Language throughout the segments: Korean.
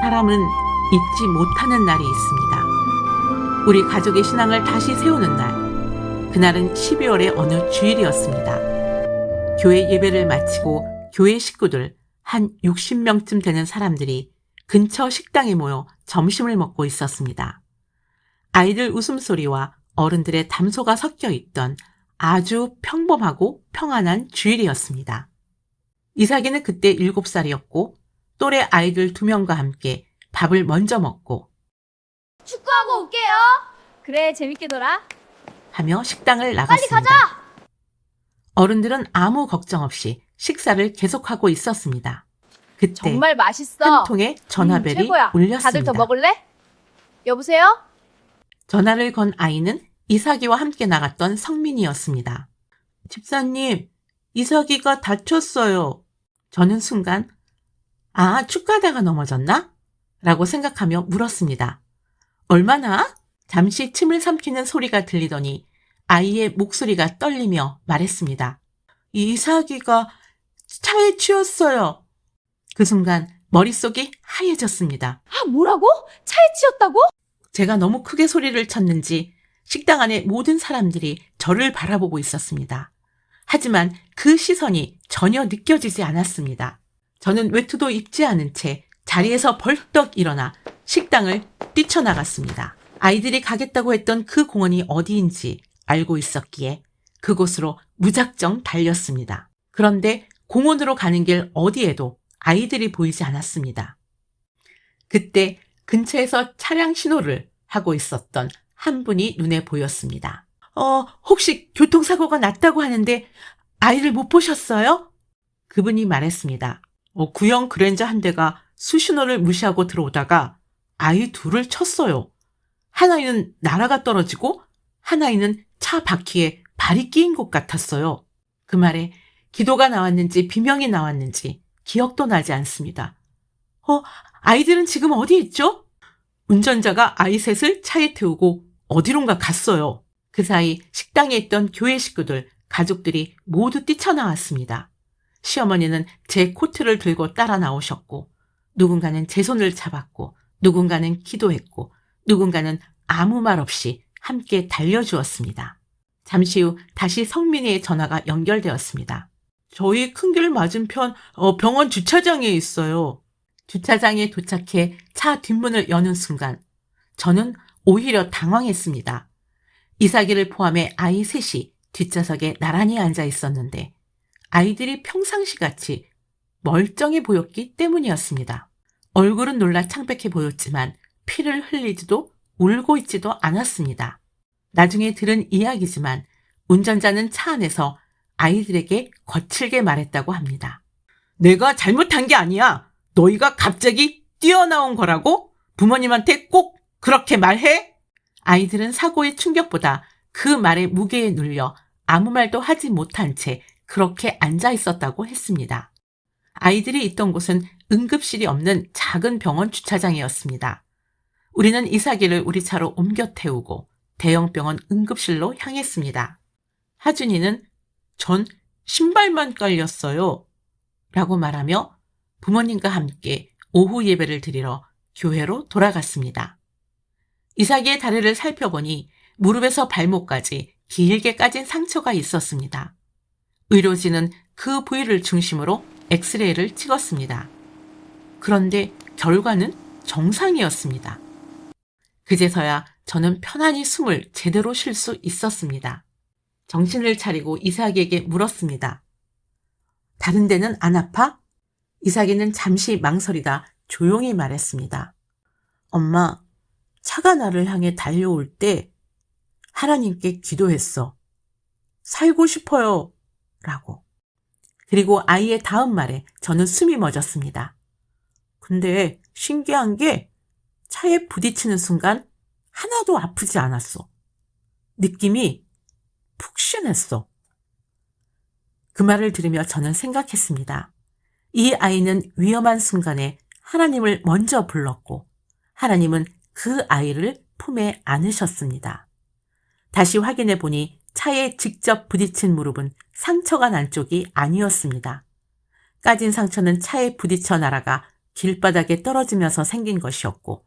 사람은 잊지 못하는 날이 있습니다. 우리 가족의 신앙을 다시 세우는 날. 그날은 12월의 어느 주일이었습니다. 교회 예배를 마치고 교회 식구들 한 60명쯤 되는 사람들이 근처 식당에 모여 점심을 먹고 있었습니다. 아이들 웃음소리와 어른들의 담소가 섞여 있던 아주 평범하고 평안한 주일이었습니다. 이삭이는 그때 7살이었고 또래 아이들 2명과 함께 밥을 먼저 먹고 축구하고 올게요. 그래, 재밌게 놀아. 하며 식당을 빨리 나갔습니다. 가자. 어른들은 아무 걱정 없이 식사를 계속하고 있었습니다. 그때 정말 맛있어. 한 통의 전화벨이 최고야. 울렸습니다. 다들 더 먹을래? 여보세요? 전화를 건 아이는 이삭이와 함께 나갔던 성민이었습니다. 집사님, 이삭이가 다쳤어요. 저는 순간 축구하다가 넘어졌나? 라고 생각하며 물었습니다. 얼마나? 잠시 침을 삼키는 소리가 들리더니 아이의 목소리가 떨리며 말했습니다. 이삭이가 차에 치였어요. 그 순간 머릿속이 하얘졌습니다. 뭐라고? 차에 치였다고? 제가 너무 크게 소리를 쳤는지 식당 안에 모든 사람들이 저를 바라보고 있었습니다. 하지만 그 시선이 전혀 느껴지지 않았습니다. 저는 외투도 입지 않은 채 자리에서 벌떡 일어나 식당을 뛰쳐나갔습니다. 아이들이 가겠다고 했던 그 공원이 어디인지 알고 있었기에 그곳으로 무작정 달렸습니다. 그런데 공원으로 가는 길 어디에도 아이들이 보이지 않았습니다. 그때 근처에서 차량 신호를 하고 있었던 한 분이 눈에 보였습니다. 혹시 교통사고가 났다고 하는데 아이를 못 보셨어요? 그분이 말했습니다. 구형 그랜저 한 대가 수신호를 무시하고 들어오다가 아이 둘을 쳤어요. 한 아이는 날아가 떨어지고 한 아이는 차 바퀴에 발이 끼인 것 같았어요. 그 말에 기도가 나왔는지 비명이 나왔는지 기억도 나지 않습니다. 아이들은 지금 어디 있죠? 운전자가 아이 셋을 차에 태우고 어디론가 갔어요. 그 사이 식당에 있던 교회 식구들, 가족들이 모두 뛰쳐나왔습니다. 시어머니는 제 코트를 들고 따라 나오셨고 누군가는 제 손을 잡았고 누군가는 기도했고 누군가는 아무 말 없이 함께 달려주었습니다. 잠시 후 다시 성민이의 전화가 연결되었습니다. 저희 큰 길 맞은편 병원 주차장에 있어요. 주차장에 도착해 차 뒷문을 여는 순간 저는 오히려 당황했습니다. 이삭이를 포함해 아이 셋이 뒷좌석에 나란히 앉아 있었는데 아이들이 평상시같이 멀쩡해 보였기 때문이었습니다. 얼굴은 놀라 창백해 보였지만 피를 흘리지도 울고 있지도 않았습니다. 나중에 들은 이야기지만 운전자는 차 안에서 아이들에게 거칠게 말했다고 합니다. 내가 잘못한 게 아니야. 너희가 갑자기 뛰어나온 거라고? 부모님한테 꼭 그렇게 말해? 아이들은 사고의 충격보다 그 말의 무게에 눌려 아무 말도 하지 못한 채 그렇게 앉아 있었다고 했습니다. 아이들이 있던 곳은 응급실이 없는 작은 병원 주차장이었습니다. 우리는 이삭이를 우리 차로 옮겨 태우고 대형 병원 응급실로 향했습니다. 하준이는 전 신발만 깔렸어요. 라고 말하며 부모님과 함께 오후 예배를 드리러 교회로 돌아갔습니다. 이삭이의 다리를 살펴보니 무릎에서 발목까지 길게 까진 상처가 있었습니다. 의료진은 그 부위를 중심으로 엑스레이를 찍었습니다. 그런데 결과는 정상이었습니다. 그제서야 저는 편안히 숨을 제대로 쉴 수 있었습니다. 정신을 차리고 이삭에게 물었습니다. 다른 데는 안 아파? 이삭이는 잠시 망설이다 조용히 말했습니다. 엄마, 차가 나를 향해 달려올 때 하나님께 기도했어. 살고 싶어요. 라고. 그리고 아이의 다음 말에 저는 숨이 멎었습니다. 근데 신기한 게 차에 부딪히는 순간 하나도 아프지 않았어. 느낌이 푹신했어. 그 말을 들으며 저는 생각했습니다. 이 아이는 위험한 순간에 하나님을 먼저 불렀고 하나님은 그 아이를 품에 안으셨습니다. 다시 확인해 보니 차에 직접 부딪힌 무릎은 상처가 난 쪽이 아니었습니다. 까진 상처는 차에 부딪혀 날아가 길바닥에 떨어지면서 생긴 것이었고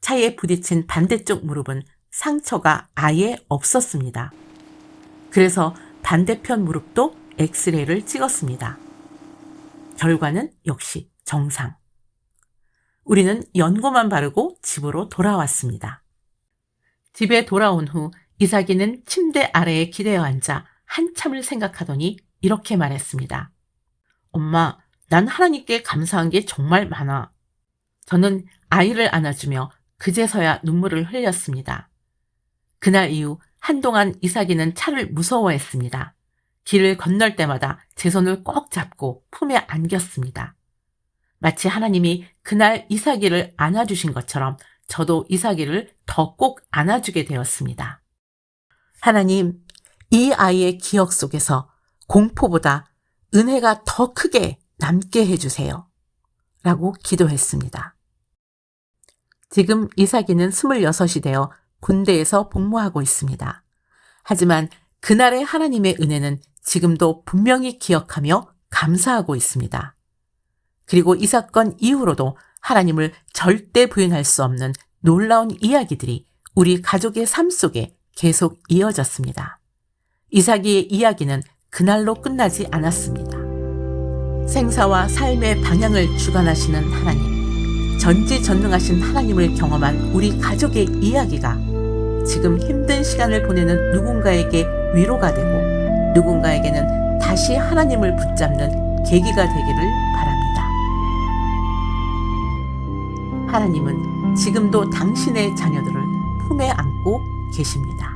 차에 부딪힌 반대쪽 무릎은 상처가 아예 없었습니다. 그래서 반대편 무릎도 엑스레이를 찍었습니다. 결과는 역시 정상. 우리는 연고만 바르고 집으로 돌아왔습니다. 집에 돌아온 후 이삭이는 침대 아래에 기대어 앉아 한참을 생각하더니 이렇게 말했습니다. 엄마, 난 하나님께 감사한 게 정말 많아. 저는 아이를 안아주며 그제서야 눈물을 흘렸습니다. 그날 이후 한동안 이삭이는 차를 무서워했습니다. 길을 건널 때마다 제 손을 꼭 잡고 품에 안겼습니다. 마치 하나님이 그날 이삭이를 안아주신 것처럼 저도 이삭이를 더 꼭 안아주게 되었습니다. 하나님, 이 아이의 기억 속에서 공포보다 은혜가 더 크게 남게 해주세요. 라고 기도했습니다. 지금 이삭이는 26이 되어 군대에서 복무하고 있습니다. 하지만 그날의 하나님의 은혜는 지금도 분명히 기억하며 감사하고 있습니다. 그리고 이 사건 이후로도 하나님을 절대 부인할 수 없는 놀라운 이야기들이 우리 가족의 삶 속에 계속 이어졌습니다. 이삭이의 이야기는 그날로 끝나지 않았습니다. 생사와 삶의 방향을 주관하시는 하나님, 전지전능하신 하나님을 경험한 우리 가족의 이야기가 지금 힘든 시간을 보내는 누군가에게 위로가 되고 누군가에게는 다시 하나님을 붙잡는 계기가 되기를 바랍니다. 하나님은 지금도 당신의 자녀들을 품에 안고 계십니다.